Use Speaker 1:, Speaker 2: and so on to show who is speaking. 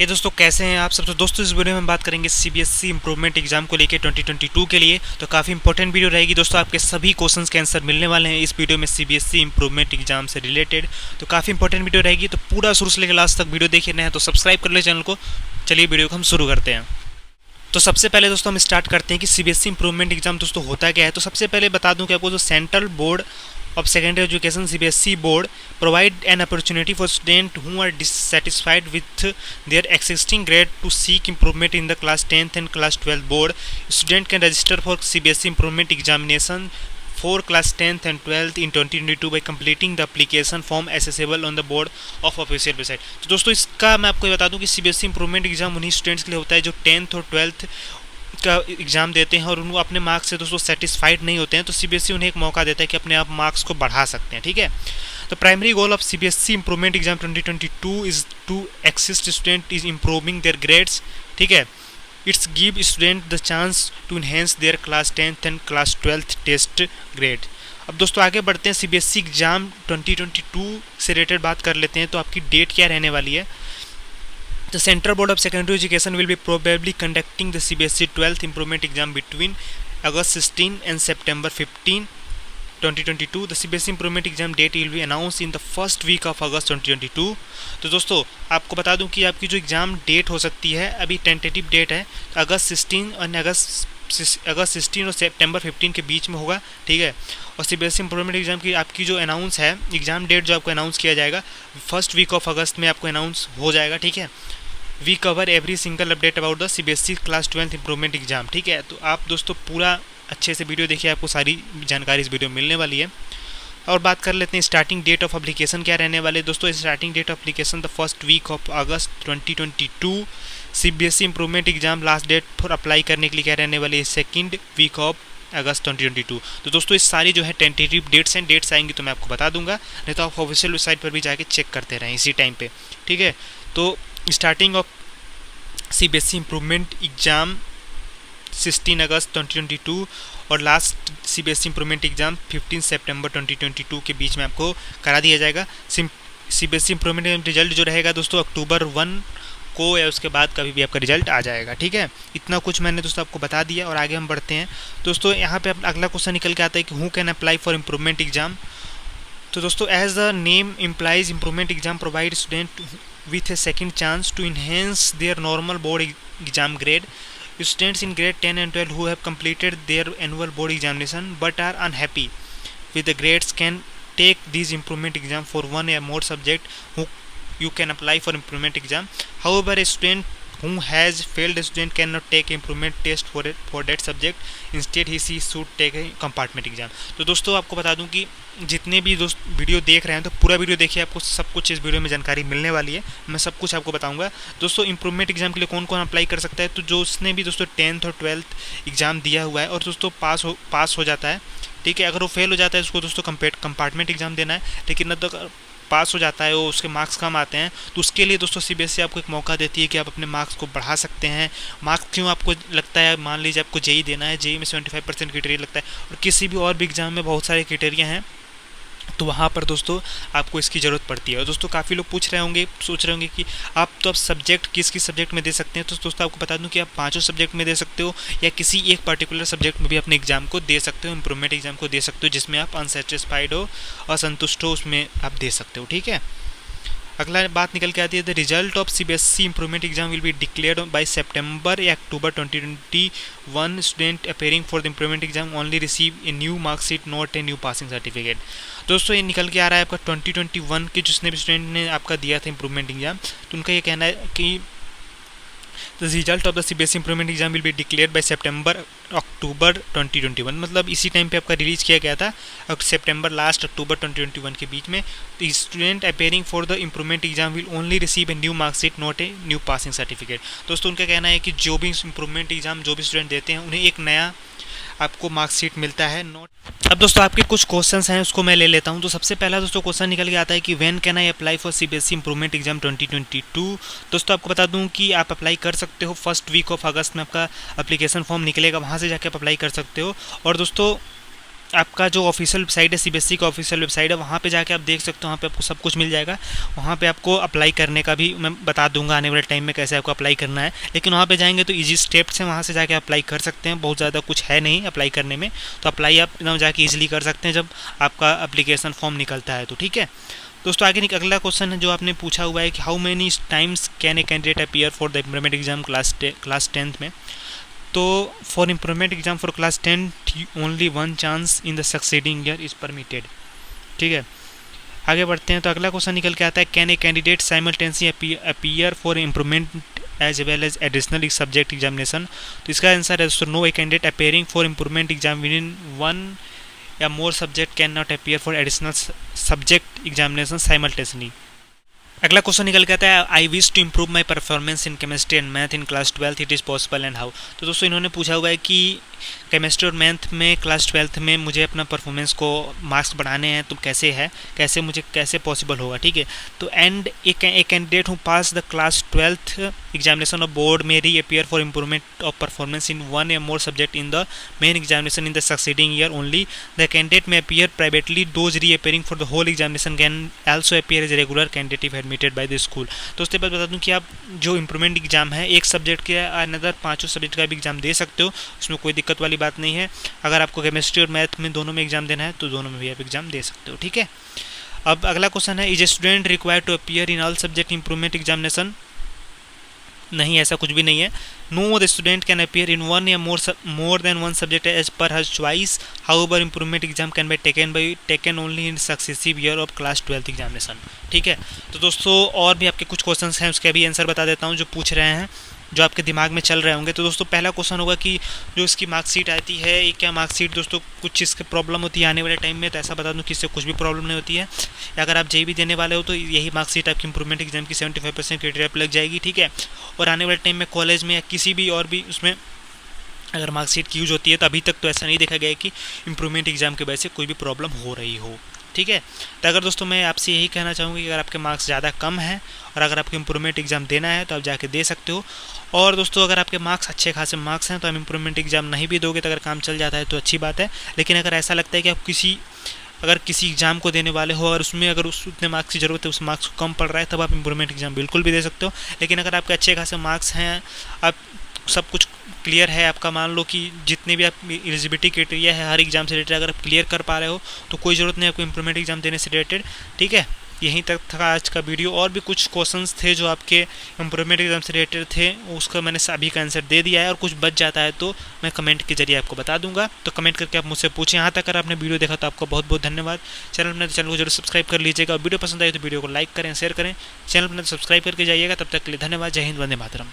Speaker 1: ये दोस्तों कैसे हैं आप सब। तो दोस्तों इस वीडियो में हम बात करेंगे सीबीएसई इंप्रूवमेंट एग्जाम को लेके 2022 के लिए। तो काफ़ी इंपॉर्टेंट वीडियो रहेगी दोस्तों, आपके सभी क्वेश्चंस के आंसर मिलने वाले हैं इस वीडियो में सीबीएसई इंप्रूवमेंट एग्जाम से रिलेटेड। तो काफ़ी इंपॉर्टेंट वीडियो रहेगी, तो पूरा शुरू से लेकर लास्ट तक वीडियो देखे हैं तो सब्सक्राइब कर ले चैनल को। चलिए वीडियो को हम शुरू करते हैं। तो सबसे पहले दोस्तों हम स्टार्ट करते हैं कि सीबीएसई इंप्रूवमेंट एग्जाम दोस्तों होता क्या है। तो सबसे पहले बता दूं कि आपको जो central board of secondary education CBSE board provide an opportunity for students who are dissatisfied with their existing grade to seek improvement in the class 10th and class 12th board. Student can register for CBSE improvement examination for class 10th and 12th in 2022 by completing the application form accessible on the board of official website. तो दोस्तों इसका मैं आपको बता दूं कि CBSE improvement exam उन्हीं students के लिए होता है जो 10th और 12th का एग्ज़ाम देते हैं और उनको अपने मार्क्स से दोस्तों सेटिस्फाइड नहीं होते हैं, तो सीबीएसई उन्हें एक मौका देता है कि अपने आप मार्क्स को बढ़ा सकते हैं। ठीक है, तो primary goal of CBSE improvement exam 2022 is to assist student is improving their grades. ठीक है, it's give student the chance to enhance their class 10th and class 12th test grade. अब दोस्तों आगे बढ़ते हैं, सीबीएसई एग्जाम 2022 से related बात कर लेते हैं। तो आपकी डेट क्या रहने वाली है। The Central Board of Secondary Education will be probably conducting the CBSE 12th improvement exam between August 16 and September 15, 2022. The CBSE improvement exam date will be announced in the first week of August 2022. तो दोस्तों आपको बता दूं कि आपकी जो exam date हो सकती है, अभी टेंटेटिव डेट है अगस्त 16 और अगस्त 16 और सितंबर 15 के बीच में होगा। ठीक है, और सीबीएसई इंप्रूवमेंट एग्जाम की आपकी जो अनाउंस है एग्ज़ाम डेट जो आपको अनाउंस किया जाएगा फर्स्ट वीक ऑफ अगस्त में आपको अनाउंस हो जाएगा। ठीक है, we cover every single update about the CBSE class 12th improvement exam. ठीक है, तो आप दोस्तों पूरा अच्छे से वीडियो देखिए, आपको सारी जानकारी इस वीडियो में मिलने वाली है। और बात कर लेते हैं स्टार्टिंग डेट ऑफ एप्लीकेशन क्या रहने वाले दोस्तों। Starting date of application the first week of August 2022। CBSE improvement exam last date for apply करने के लिए क्या रहने वाली है, सेकेंड वीक ऑफ अगस्त 2022। तो दोस्तों इस सारी जो है टेंटेटिव डेट्स हैं, डेट्स आएंगी तो मैं आपको बता दूंगा, नहीं तो आप ऑफिशियल वेबसाइट पर भी जाके चेक करते रहें इसी टाइम पे। ठीक है, तो starting of CBSE improvement exam 16 अगस्त 2022 और लास्ट सीबीएसई इंप्रूवमेंट एग्जाम 15 सितंबर 2022 के बीच में आपको करा दिया जाएगा। सीबीएसई इंप्रूवमेंट रिजल्ट जो रहेगा दोस्तों अक्टूबर 1 को या उसके बाद कभी भी आपका रिजल्ट आ जाएगा। ठीक है, इतना कुछ मैंने दोस्तों आपको बता दिया और आगे हम बढ़ते हैं। दोस्तों यहाँ पे अगला क्वेश्चन निकल के आता है कि who can apply for improvement exam. तो दोस्तों as the name implies improvement exam provide student with a second chance to enhance their normal board exam grade. Students in grade 10 and 12 who have completed their annual board examination but are unhappy with the grades can take these improvement exam for one or more subject. Who you can apply for improvement exam. However, a student who has failed, a student cannot take improvement test for that subject. Instead he should take a compartment exam. तो दोस्तों आपको बता दूं कि जितने भी दोस्त video देख रहे हैं तो पूरा वीडियो देखिए, आपको सब कुछ इस वीडियो में जानकारी मिलने वाली है, मैं सब कुछ आपको बताऊंगा। दोस्तों इंप्रूवमेंट एग्जाम के लिए कौन कौन अप्लाई कर सकता है, तो जो उसने भी दोस्तों 10th और 12th एग्ज़ाम दिया हुआ है और दोस्तों पास हो जाता है। ठीक है, अगर वो फेल हो जाता है उसको दोस्तों कंपार्टमेंट एग्जाम देना है, लेकिन न तो पास हो जाता है वो, उसके मार्क्स कम आते हैं, तो उसके लिए दोस्तों सीबीएसई आपको एक मौका देती है कि आप अपने मार्क्स को बढ़ा सकते हैं। मार्क्स क्यों आपको लगता है, मान लीजिए आपको जेई देना है, जेई में 75% क्राइटेरिया लगता है और किसी भी और भी एग्जाम में बहुत सारे क्राइटेरिया हैं, तो वहाँ पर दोस्तों आपको इसकी ज़रूरत पड़ती है। और दोस्तों काफ़ी लोग पूछ रहे होंगे, सोच रहे होंगे कि आप तो अब सब्जेक्ट किस सब्जेक्ट में दे सकते हैं। तो दोस्तों आपको बता दूं कि आप पांचों सब्जेक्ट में दे सकते हो या किसी एक पर्टिकुलर सब्जेक्ट में भी अपने एग्जाम को दे सकते हो, इंप्रूवमेंट एग्जाम को दे सकते हो, जिसमें आप अनसेटिस्फाइड हो, असंतुष्ट हो, उसमें आप दे सकते हो। ठीक है, अगला बात निकल के आती है the result of CBSE improvement exam will be declared by September या October 2021। Student appearing for the improvement exam only receive a new marksheet not a new passing certificate. दोस्तों ये निकल के आ रहा है आपका 2021 के जिसने भी स्टूडेंट ने आपका दिया था इंप्रूवमेंट एग्जाम, तो उनका ये कहना है कि the result of the CBSE improvement exam will be declared by September October 2021। मतलब इसी टाइम पे आपका रिलीज किया गया था, सितंबर लास्ट अक्टूबर 2021 के बीच में। तो student appearing for the improvement exam will only receive a new marksheet not a new passing certificate. दोस्तों उनका कहना है कि जो भी इंप्रूवमेंट एग्जाम जो भी स्टूडेंट देते हैं उन्हें एक नया आपको मार्कशीट मिलता है, नोट। अब दोस्तों आपके कुछ क्वेश्चंस हैं उसको मैं ले लेता हूं। तो सबसे पहला दोस्तों क्वेश्चन निकल के आता है कि when can I apply for CBSE improvement exam 2022। दोस्तों आपको बता दूं कि आप अप्लाई कर सकते हो फर्स्ट वीक ऑफ अगस्त में, आपका एप्लीकेशन फॉर्म निकलेगा, वहां से जाके आप अप्लाई कर सकते हो। और दोस्तों आपका जो ऑफिशियल वेबसाइट है, सीबीएसई का ऑफिशियल वेबसाइट है, वहाँ पे जाके आप देख सकते हो, वहाँ पे आपको सब कुछ मिल जाएगा। वहाँ पे आपको अप्लाई करने का भी मैं बता दूंगा आने वाले टाइम में कैसे आपको अप्लाई करना है। लेकिन वहाँ पे जाएंगे तो ईजी स्टेप्स हैं, वहाँ से जाके अप्लाई कर सकते हैं, बहुत ज़्यादा कुछ है नहीं अप्लाई करने में। तो अप्लाई आप एकदम जाके ईजिली कर सकते हैं जब आपका अप्लीकेशन फॉर्म निकलता है तो, ठीक है। दोस्तों आगे अगला क्वेश्चन है जो आपने पूछा हुआ है कि how many times can a candidate appear for the improvement exam class 10th में। तो for improvement exam for class 10 only one chance in the succeeding year is permitted, ठीक है। आगे बढ़ते हैं तो अगला क्वेश्चन निकल के आता है can a candidate simultaneously appear for improvement as well as additional subject examination. तो इसका आंसर है दोस्तों no, a candidate appearing for improvement exam within one या more subject can not appear for additional subject examination simultaneously. अगला question निकल के आता है I wish to improve my performance in chemistry and math in class 12 it is possible and how. तो दोस्तों इन्होंने पूछा हुआ है कि केमिस्ट्री और मैथ में क्लास 12th में मुझे अपना परफॉर्मेंस को मार्क्स बढ़ाने हैं, तो कैसे है, कैसे पॉसिबल होगा, ठीक है। तो and a candidate who pass the class 12th examination of board may reappear for improvement of performance in one या more subject in the main examination in the succeeding year only. The candidate may appear privately, those reappearing for the whole examination can also appear as regular candidate if admitted by the school. तो उसके बाद बता दूं कि आप जो improvement exam है एक सब्जेक्ट के अनदर पाँचों सब्जेक्ट का भी एग्जाम दे सकते हो, उसमें कोई दिक्कत वाली बात नहीं है। अगर आपको केमिस्ट्री और मैथ में दोनों में एग्जाम देना है तो दोनों में भी आप एग्जाम दे सकते हो, ठीक है। अब अगला क्वेश्चन है is a student required to appear in all subject improvement examination. नहीं, ऐसा कुछ भी नहीं है। No the student can appear in one या more than one subject as per her choice, however improvement exam can be taken only in successive year of class 12th examination, ठीक है। तो दोस्तों और भी आपके कुछ क्वेश्चन हैं, उसके भी आंसर बता देता हूँ जो पूछ रहे हैं, जो आपके दिमाग में चल रहे होंगे। तो दोस्तों पहला क्वेश्चन होगा कि जो इसकी मार्कशीट आती है ये क्या मार्कशीट, दोस्तों कुछ चीज़ की प्रॉब्लम होती है आने वाले टाइम में, तो ऐसा बता दूं कि इससे कुछ भी प्रॉब्लम नहीं होती है। अगर आप जेईई देने वाले हो तो यही मार्कशीट आपकी इंप्रूवमेंट एग्जाम की 75% क्राइटेरिया पर लग जाएगी, ठीक है। और आने वाले टाइम में कॉलेज में या किसी भी और भी उसमें अगर मार्कशीट की यूज होती है तो अभी तक तो ऐसा नहीं देखा गया है कि इंप्रूवमेंट एग्जाम की वजह से कोई भी प्रॉब्लम हो रही हो, ठीक है। तो अगर दोस्तों मैं आपसे यही कहना चाहूँगी कि अगर आपके मार्क्स ज़्यादा कम हैं और अगर आपको इंप्रूवमेंट एग्जाम देना है तो आप जाके दे सकते हो। और दोस्तों अगर आपके मार्क्स अच्छे खासे मार्क्स हैं तो आप इंप्रूवमेंट एग्जाम नहीं भी दोगे तो अगर काम चल जाता है तो अच्छी बात है। लेकिन अगर ऐसा लगता है कि आप किसी एग्जाम को देने वाले हो और उसमें अगर उतने मार्क्स की ज़रूरत है, उस मार्क्स को कम पड़ रहा है, तब आप इंप्रूवमेंट एग्जाम बिल्कुल भी दे सकते हो। लेकिन अगर आपके अच्छे खासे मार्क्स हैं, आप सब कुछ क्लियर है आपका, मान लो कि जितने भी आप एलिजिबिलिटी क्राइटेरिया है हर एग्जाम से रिलेटेड अगर आप क्लियर कर पा रहे हो तो कोई ज़रूरत नहीं आपको इंप्रूवमेंट एग्जाम देने से रिलेटेड, ठीक है। यहीं तक था आज का वीडियो। और भी कुछ क्वेश्चंस थे जो आपके इंप्रूवमेंट एग्जाम से रिलेटेड थे, उसका मैंने सभी का आंसर दे दिया है, और कुछ बच जाता है तो मैं कमेंट के जरिए आपको बता दूंगा। तो कमेंट करके आप मुझसे पूछें। यहाँ तक अगर आपने वीडियो देखा तो आपका बहुत बहुत धन्यवाद। चैनल को जरूर सब्सक्राइब कर लीजिएगा। वीडियो पसंद आए तो वीडियो को लाइक करें, शेयर करें, चैनल पर सब्सक्राइब करके जाइएगा। तब तक के लिए धन्यवाद। जय हिंद, वंदे मातरम।